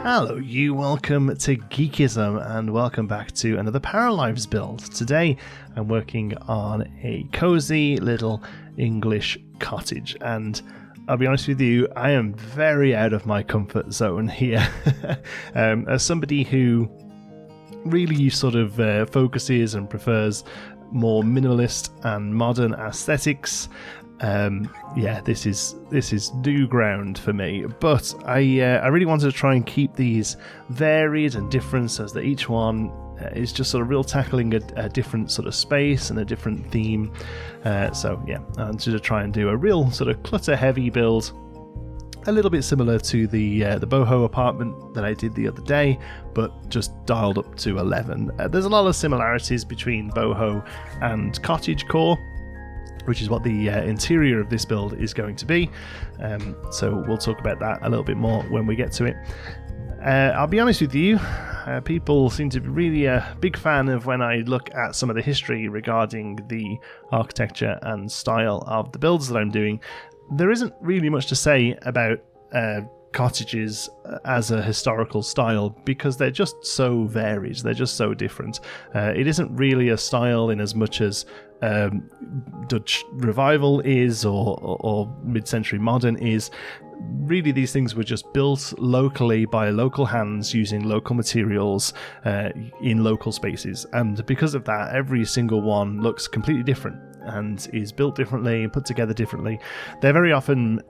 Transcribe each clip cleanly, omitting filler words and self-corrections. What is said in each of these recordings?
Hello you, welcome to Geekism and welcome back to another Paralives build. Today I'm working on a cozy little English cottage and I'll be honest with you, I am very out of my comfort zone here. As somebody who really sort of focuses and prefers more minimalist and modern aesthetics, this is new ground for me, but I really wanted to try and keep these varied and different so that each one is just sort of real tackling a different sort of space and a different theme. I wanted to try and do a real sort of clutter heavy build, a little bit similar to the boho apartment that I did the other day, but just dialed up to 11. There's a lot of similarities between boho and cottagecore, which is what the interior of this build is going to be. So we'll talk about that a little bit more when we get to it. I'll be honest with you, people seem to be really a big fan of when I look at some of the history regarding the architecture and style of the builds that I'm doing. There isn't really much to say about cottages as a historical style because they're just so varied, they're just so different. It isn't really a style in as much as Dutch revival is or mid-century modern is. Really, these things were just built locally by local hands using local materials in local spaces, and because of that every single one looks completely different and is built differently, put together differently. They're very often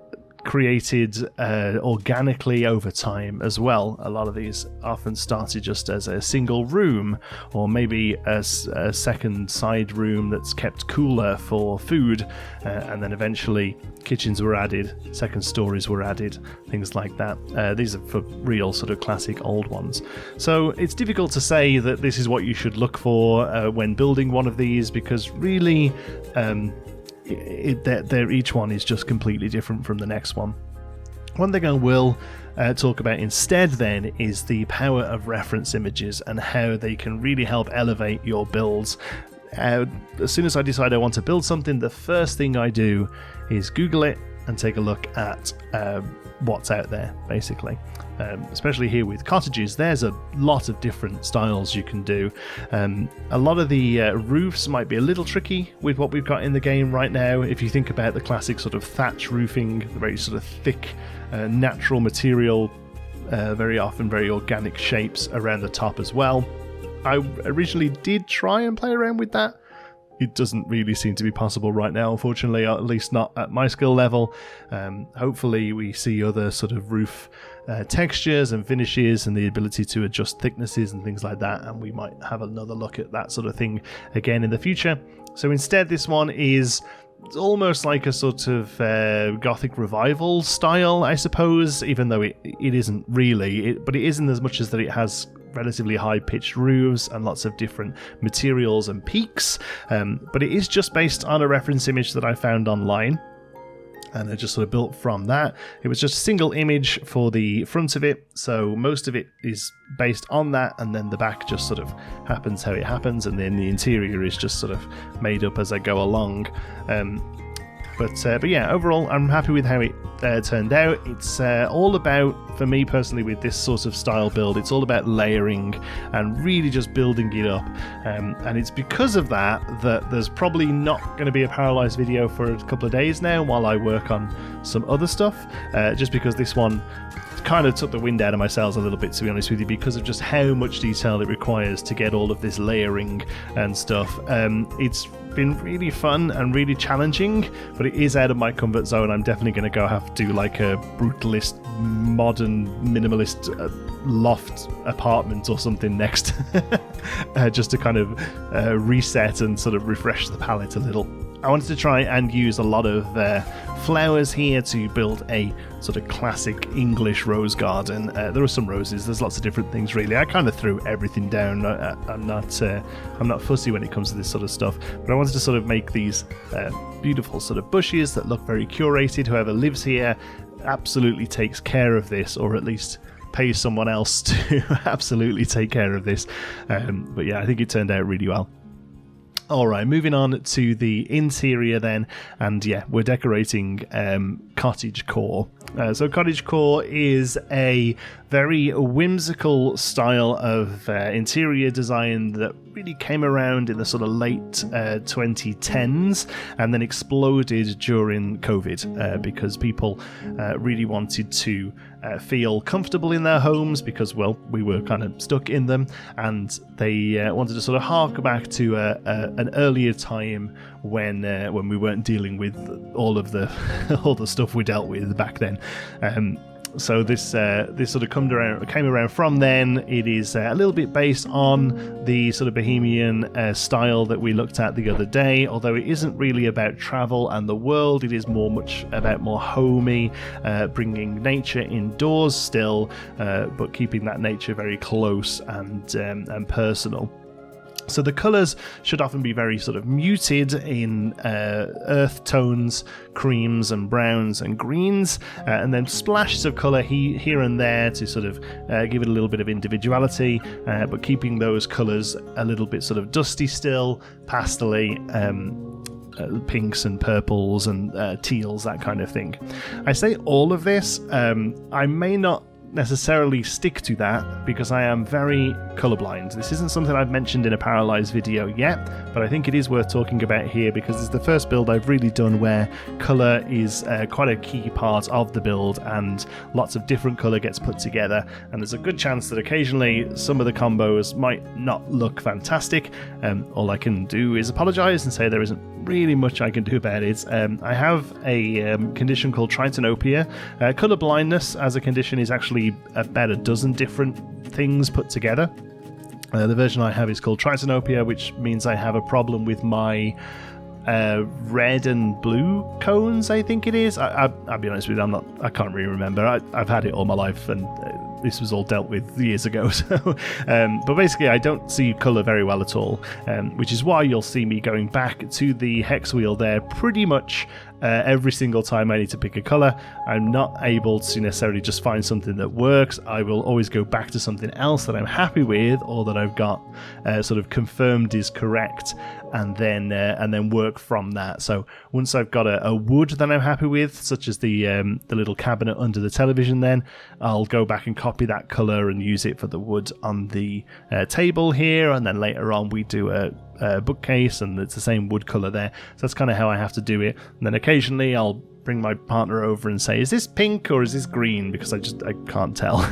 created organically over time as well. A lot of these often started just as a single room or maybe a second side room that's kept cooler for food, and then eventually kitchens were added, second stories were added, things like that. These are for real sort of classic old ones. So it's difficult to say that this is what you should look for when building one of these, because really each one is just completely different from the next one. One thing I will talk about instead then is the power of reference images and how they can really help elevate your builds. As soon as I decide I want to build something, the first thing I do is Google it and take a look at what's out there, basically. Especially here with cottages, there's a lot of different styles you can do. A lot of the roofs might be a little tricky with what we've got in the game right now. If you think about the classic sort of thatch roofing, the very sort of thick, natural material, very often very organic shapes around the top as well. I originally did try and play around with that. It doesn't really seem to be possible right now, unfortunately, or at least not at my skill level. Hopefully we see other sort of roof textures and finishes and the ability to adjust thicknesses and things like that, and we might have another look at that sort of thing again in the future. So instead, this one is almost like a sort of Gothic revival style, I suppose, even though it isn't really. But it isn't as much as that it has relatively high-pitched roofs and lots of different materials and peaks, but it is just based on a reference image that I found online, and I just sort of built from that. It was just a single image for the front of it, so most of it is based on that, and then the back just sort of happens how it happens, and then the interior is just sort of made up as I go along. But yeah, overall, I'm happy with how it turned out. It's all about, for me personally, with this sort of style build, it's all about layering and really just building it up. And it's because of that there's probably not going to be a Paralyzed video for a couple of days now while I work on some other stuff, just because this one kind of took the wind out of my sails a little bit, to be honest with you, because of just how much detail it requires to get all of this layering and stuff. It's been really fun and really challenging, but it is out of my comfort zone. I'm definitely going to have to do like a brutalist, modern, minimalist loft apartment or something next, just to kind of reset and sort of refresh the palette a little. I wanted to try and use a lot of flowers here to build a sort of classic English rose garden. There are some roses, there's lots of different things really. I kind of threw everything down. I'm not fussy when it comes to this sort of stuff, but I wanted to sort of make these beautiful sort of bushes that look very curated. Whoever lives here absolutely takes care of this, or at least pays someone else to absolutely take care of this. But yeah, I think it turned out really well. Alright, moving on to the interior then, and yeah, we're decorating cottagecore. So cottagecore is a very whimsical style of interior design that really came around in the sort of late 2010s and then exploded during COVID because people really wanted to feel comfortable in their homes because, well, we were kind of stuck in them, and they wanted to sort of hark back to an earlier time when we weren't dealing with all of the all the stuff we dealt with back then. So this sort of came around from then. It is a little bit based on the sort of Bohemian style that we looked at the other day, although it isn't really about travel and the world. It is much about more homey, bringing nature indoors still, but keeping that nature very close and personal. So the colours should often be very sort of muted in earth tones, creams and browns and greens, and then splashes of colour here and there to sort of give it a little bit of individuality, but keeping those colours a little bit sort of dusty still, pastel-y, pinks and purples and teals, that kind of thing. I say all of this, I may not necessarily stick to that because I am very colorblind. This isn't something I've mentioned in a Paralives video yet, but I think it is worth talking about here because it's the first build I've really done where color is quite a key part of the build, and lots of different color gets put together, and there's a good chance that occasionally some of the combos might not look fantastic. All I can do is apologize and say there isn't really much I can do about it. I have a condition called tritanopia. Color blindness as a condition is actually about a dozen different things put together. The version I have is called tritanopia, which means I have a problem with my red and blue cones, I think it is. I'll be honest with you, I can't really remember. I've had it all my life, and this was all dealt with years ago. So, but basically, I don't see colour very well at all, which is why you'll see me going back to the hex wheel there pretty much every single time I need to pick a colour. I'm not able to necessarily just find something that works. I will always go back to something else that I'm happy with or that I've got sort of confirmed is correct, and then work from that. So once I've got a wood that I'm happy with, such as the little cabinet under the television, then I'll go back and copy that colour and use it for the wood on the table here, and then later on we do a bookcase and it's the same wood colour there. So that's kind of how I have to do it. And then occasionally I'll bring my partner over and say, is this pink or is this green? Because I can't tell.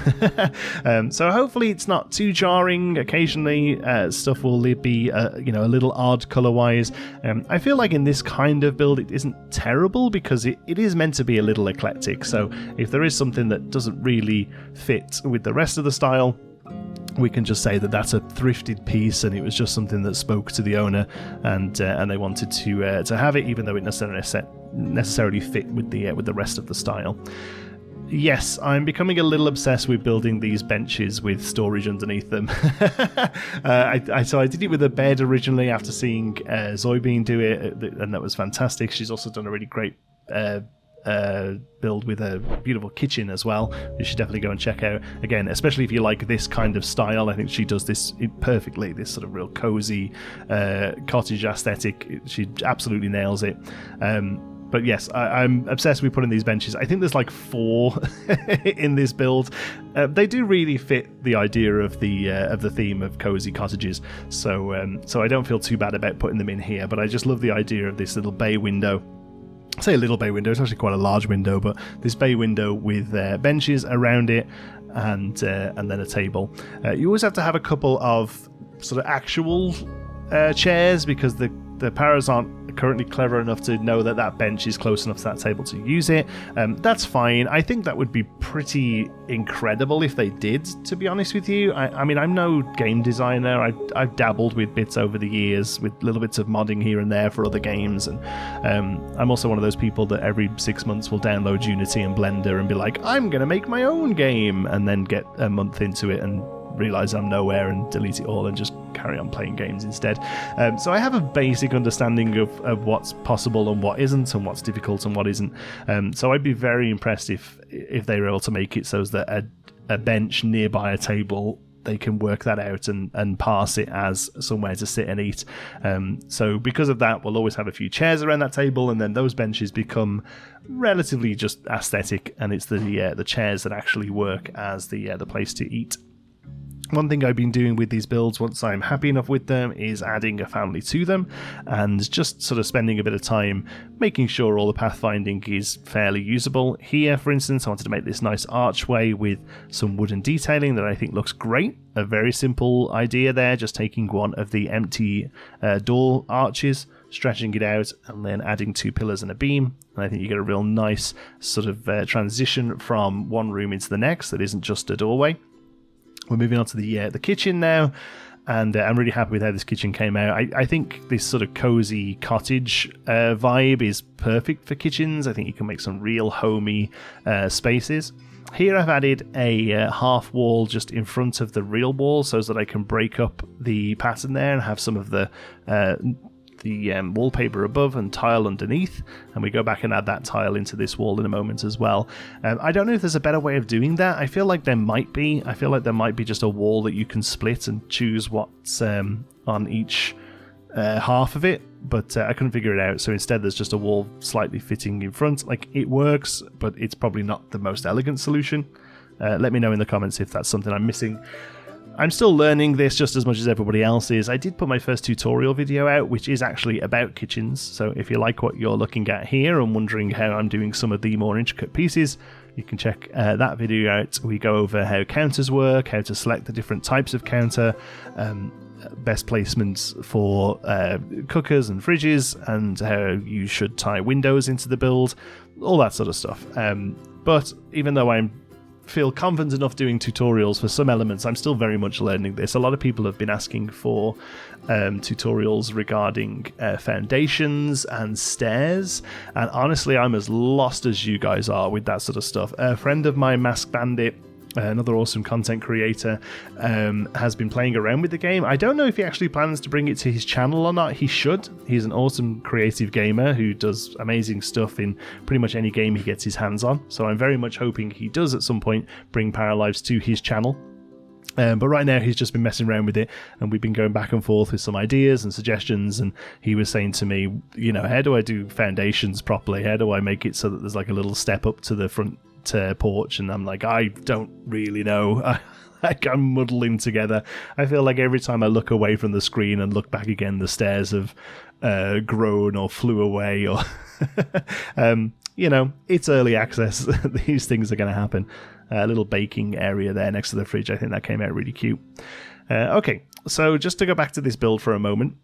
So hopefully it's not too jarring. Occasionally stuff will be a little odd color wise. I feel like in this kind of build it isn't terrible because it is meant to be a little eclectic. So if there is something that doesn't really fit with the rest of the style, we can just say that that's a thrifted piece and it was just something that spoke to the owner, and they wanted to have it, even though it necessarily fit with the rest of the style. Yes, I'm becoming a little obsessed with building these benches with storage underneath them. So I did it with a bed originally after seeing Zoybean do it, and that was fantastic. She's also done a really great build with a beautiful kitchen as well. You should definitely go and check out, again, especially if you like this kind of style. I think she does this perfectly, this sort of real cozy cottage aesthetic. She absolutely nails it. But yes, I'm obsessed with putting these benches. I think there's like 4 in this build. They do really fit the idea of the theme of cozy cottages. So I don't feel too bad about putting them in here. But I just love the idea of this little bay window. I say a little bay window, it's actually quite a large window, but this bay window with benches around it and then a table. You always have to have a couple of sort of actual chairs because the paras aren't currently clever enough to know that bench is close enough to that table to use it. That's fine. I think that would be pretty incredible if they did, to be honest with you. I mean, I'm no game designer. I've dabbled with bits over the years, with little bits of modding here and there for other games, and I'm also one of those people that every 6 months will download Unity and Blender and be like, I'm going to make my own game, and then get a month into it and realise I'm nowhere and delete it all and just carry on playing games instead. So I have a basic understanding of what's possible and what isn't, and what's difficult and what isn't. So I'd be very impressed if they were able to make it so that a bench nearby a table they can work that out and parse it as somewhere to sit and eat. So because of that, we'll always have a few chairs around that table, and then those benches become relatively just aesthetic, and it's the chairs that actually work as the place to eat. One thing I've been doing with these builds, once I'm happy enough with them, is adding a family to them and just sort of spending a bit of time making sure all the pathfinding is fairly usable. Here, for instance, I wanted to make this nice archway with some wooden detailing that I think looks great. A very simple idea there, just taking one of the empty door arches, stretching it out, and then adding 2 pillars and a beam. And I think you get a real nice sort of transition from one room into the next that isn't just a doorway. We're moving on to the kitchen now, and I'm really happy with how this kitchen came out. I think this sort of cozy cottage vibe is perfect for kitchens. I think you can make some real homey spaces. Here I've added a half wall just in front of the real wall so that I can break up the pattern there and have some of the wallpaper above and tile underneath, and we go back and add that tile into this wall in a moment as well. I don't know if there's a better way of doing that. I feel like there might be. I feel like there might be just a wall that you can split and choose what's on each half of it, but I couldn't figure it out, so instead there's just a wall slightly fitting in front. Like, it works, but it's probably not the most elegant solution. Let me know in the comments if that's something I'm missing. I'm still learning this just as much as everybody else is. I did put my first tutorial video out, which is actually about kitchens, so if you like what you're looking at here and wondering how I'm doing some of the more intricate pieces, you can check that video out. We go over how counters work, how to select the different types of counter, best placements for cookers and fridges, and how you should tie windows into the build, all that sort of stuff. But even though I feel confident enough doing tutorials for some elements, I'm still very much learning this. A lot of people have been asking for tutorials regarding foundations and stairs, and honestly I'm as lost as you guys are with that sort of stuff. A friend of mine, Masked Bandit, another awesome content creator, has been playing around with the game. I don't know if he actually plans to bring it to his channel or not. He should. He's an awesome creative gamer who does amazing stuff in pretty much any game he gets his hands on, so I'm very much hoping he does at some point bring Paralives to his channel. But right now he's just been messing around with it, and we've been going back and forth with some ideas and suggestions, and he was saying to me, you know, how do I do foundations properly? How do I make it so that there's like a little step up to the front porch? And I'm like, I don't really know. Like, I'm muddling together. I feel like every time I look away from the screen and look back again, the stairs have grown or flew away, or you know, it's early access. These things are going to happen. A little baking area there next to the fridge. I think that came out really cute. Okay, so just to go back to this build for a moment,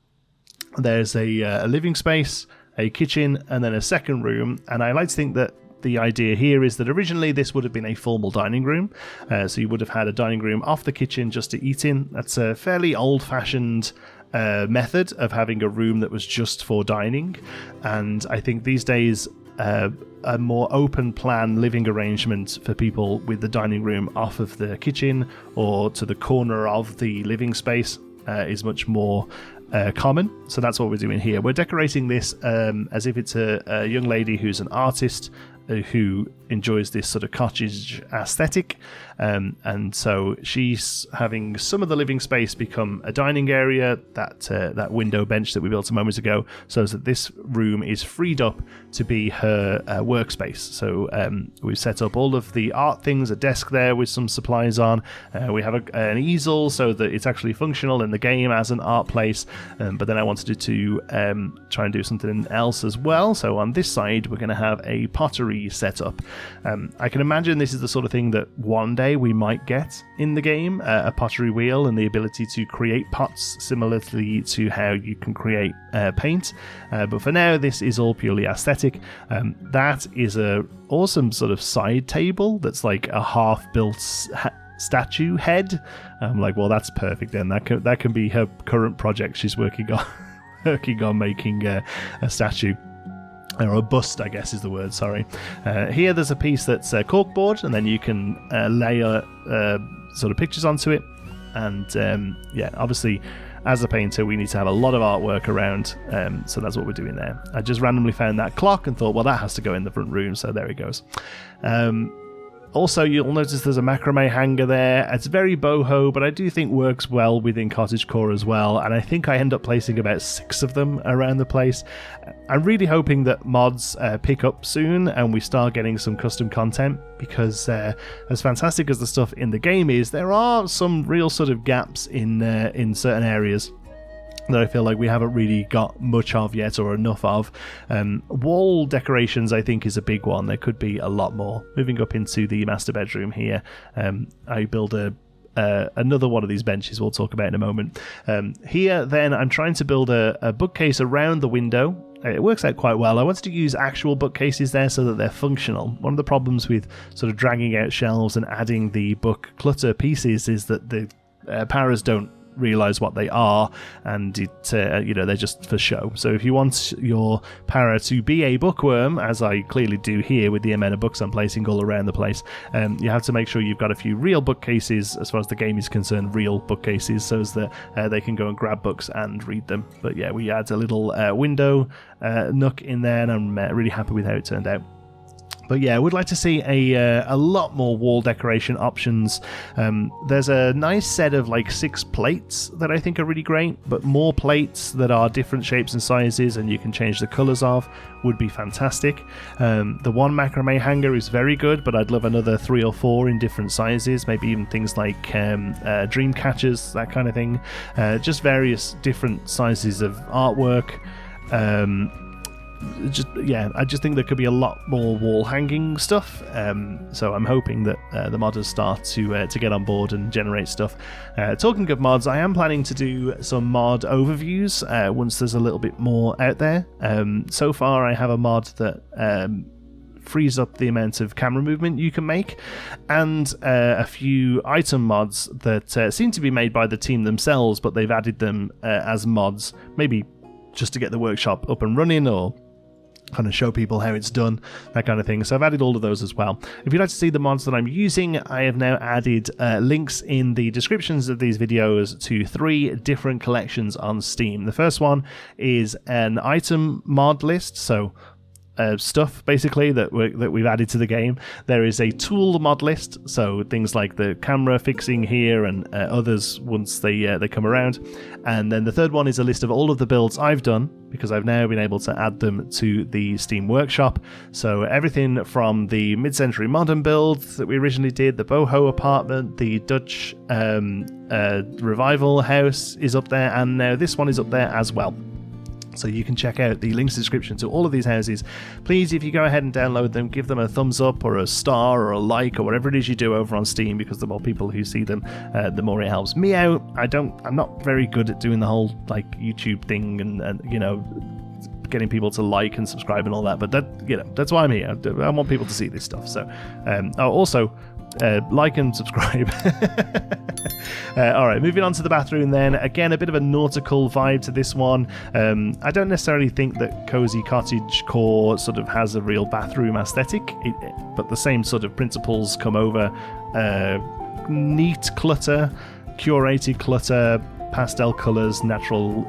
there's a living space, a kitchen, and then a second room, and I like to think that the idea here is that originally this would have been a formal dining room, so you would have had a dining room off the kitchen just to eat in. That's a fairly old-fashioned method of having a room that was just for dining, and I think these days a more open plan living arrangement for people with the dining room off of the kitchen or to the corner of the living space is much more common. So that's what we're doing here. We're decorating this as if it's a young lady who's an artist who enjoys this sort of cottage aesthetic, and so she's having some of the living space become a dining area, that window bench that we built a moment ago, so that this room is freed up to be her workspace. So we've set up all of the art things, a desk there with some supplies on, we have an easel so that it's actually functional in the game as an art place, but then I wanted to try and do something else as well. So on this side we're going to have a pottery setup. I can imagine this is the sort of thing that one day we might get in the game, a pottery wheel and the ability to create pots similarly to how you can create paint, but for now this is all purely aesthetic. That is a awesome sort of side table that's like a half-built statue head. I'm like, well, that's perfect then. That can be her current project she's working on making a statue. Or a bust, I guess is the word, sorry. Here there's a piece that's corkboard, and then you can layer sort of pictures onto it. And yeah, obviously, as a painter, we need to have a lot of artwork around, so that's what we're doing there. I just randomly found that clock and thought, well, that has to go in the front room, so there it goes. Also, you'll notice there's a macrame hanger there. It's very boho, but I do think works well within cottagecore as well, and I think I end up placing about 6 of them around the place. I'm really hoping that mods pick up soon and we start getting some custom content, because as fantastic as the stuff in the game is, there are some real sort of gaps in certain areas that I feel like we haven't really got much of yet, or enough of. Wall decorations, I think, is a big one. There could be a lot more. Moving up into the master bedroom here, I build another one of these benches we'll talk about in a moment. Here, then, I'm trying to build a bookcase around the window. It works out quite well. I wanted to use actual bookcases there so that they're functional. One of the problems with sort of dragging out shelves and adding the book clutter pieces is that the paras don't realize what they are, and they're just for show. So if you want your para to be a bookworm, as I clearly do here with the amount of books I'm placing all around the place, you have to make sure you've got a few real bookcases, as far as the game is concerned, real bookcases, so as that they can go and grab books and read them. But yeah, we add a little window nook in there, and I'm really happy with how it turned out. But yeah, I would like to see a lot more wall decoration options. There's a nice set of like 6 plates that I think are really great, but more plates that are different shapes and sizes and you can change the colours of would be fantastic. The one macrame hanger is very good, but I'd love another 3 or 4 in different sizes, maybe even things like dream catchers, that kind of thing. Just various different sizes of artwork. I just think there could be a lot more wall hanging stuff, so I'm hoping that the modders start to get on board and generate stuff. Talking of mods, I am planning to do some mod overviews once there's a little bit more out there. So far I have a mod that frees up the amount of camera movement you can make, and a few item mods that seem to be made by the team themselves, but they've added them as mods, maybe just to get the workshop up and running, or kind of show people how it's done, that kind of thing. So I've added all of those as well. If you'd like to see the mods that I'm using, I have now added links in the descriptions of these videos to 3 different collections on Steam. The first one is an item mod list, so stuff basically that we've added to the game. There is a tool mod list, so things like the camera fixing here and others once they come around. And then the third one is a list of all of the builds I've done, because I've now been able to add them to the Steam Workshop. So everything from the mid-century modern builds that we originally did, the boho apartment, the Dutch revival house is up there, and now this one is up there as well. So you can check out the links in the description to all of these houses. Please, if you go ahead and download them, give them a thumbs up or a star or a like or whatever it is you do over on Steam, because the more people who see them, the more it helps me out. I'm not very good at doing the whole like YouTube thing and getting people to like and subscribe and all that, but that's why I'm here. I want people to see this stuff. So also like and subscribe. Alright, moving on to the bathroom then. Again, a bit of a nautical vibe to this one. I don't necessarily think that Cozy Cottagecore sort of has a real bathroom aesthetic, but the same sort of principles come over. Neat clutter, curated clutter, pastel colours, natural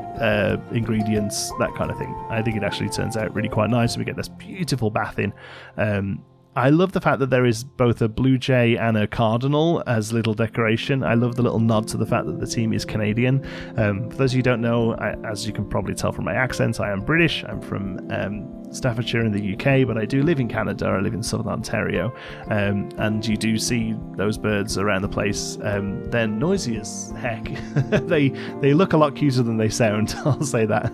ingredients, that kind of thing. I think it actually turns out really quite nice. We get this beautiful bath in. I love the fact that there is both a blue jay and a cardinal as little decoration. I love the little nod to the fact that the team is Canadian. For those of you who don't know, as you can probably tell from my accent, I am British. I'm from Staffordshire in the UK, but I do live in Canada. I live in southern Ontario, and you do see those birds around the place. They're noisy as heck. They look a lot cuter than they sound, I'll say that.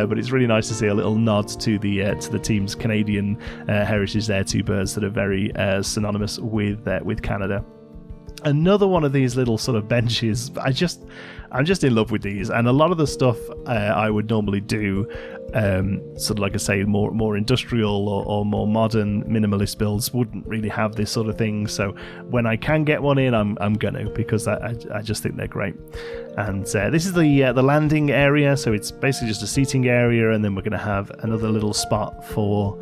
But it's really nice to see a little nod to the team's Canadian heritage there. 2 birds that are very synonymous with Canada. Another one of these little sort of benches. I'm just in love with these, and a lot of the stuff I would normally do, sort of like I say, more industrial or more modern minimalist builds wouldn't really have this sort of thing. So when I can get one in, I'm gonna, because I just think they're great. And this is the landing area, so it's basically just a seating area, and then we're gonna have another little spot for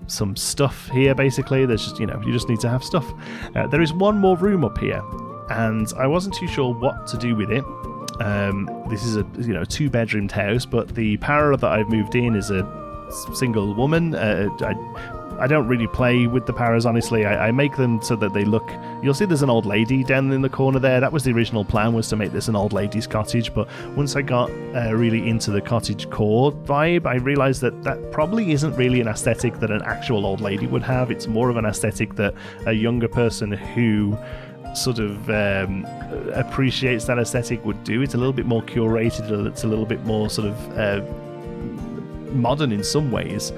some stuff here. Basically, there's just you just need to have stuff. There is one more room up here, and I wasn't too sure what to do with it. This is a 2-bedroomed house, but the para that I've moved in is a single woman. I don't really play with the paras, honestly. I make them so that they look... You'll see there's an old lady down in the corner there. That was the original plan, was to make this an old lady's cottage, but once I got really into the cottagecore vibe, I realised that probably isn't really an aesthetic that an actual old lady would have. It's more of an aesthetic that a younger person who sort of appreciates that aesthetic would do. It's a little bit more curated, it's a little bit more sort of modern in some ways,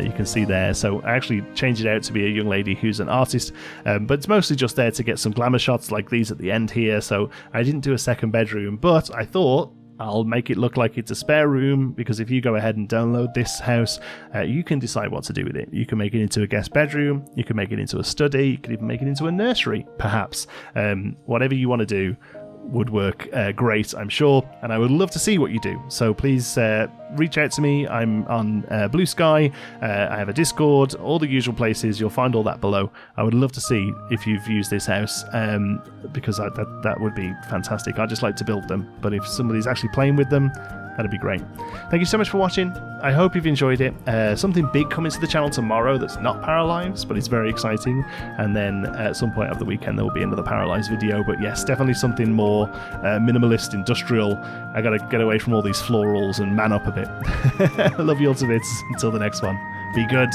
you can see there. So I actually changed it out to be a young lady who's an artist, but it's mostly just there to get some glamour shots like these at the end here. So I didn't do a second bedroom, but I thought I'll make it look like it's a spare room, because if you go ahead and download this house, you can decide what to do with it. You can make it into a guest bedroom, you can make it into a study, you can even make it into a nursery, perhaps. Whatever you want to do would work great, I'm sure, and I would love to see what you do. So please reach out to me. I'm on Blue Sky, I have a Discord, all the usual places. You'll find all that below. I would love to see if you've used this house, because that would be fantastic. I just like to build them, but if somebody's actually playing with them, that'd be great. Thank you so much for watching. I hope you've enjoyed it. Something big coming to the channel tomorrow that's not Paralives, but it's very exciting. And then at some point over the weekend there will be another Paralives video. But yes, definitely something more minimalist, industrial. I gotta get away from all these florals and man up a bit. I love you all to bits. Until the next one, be good.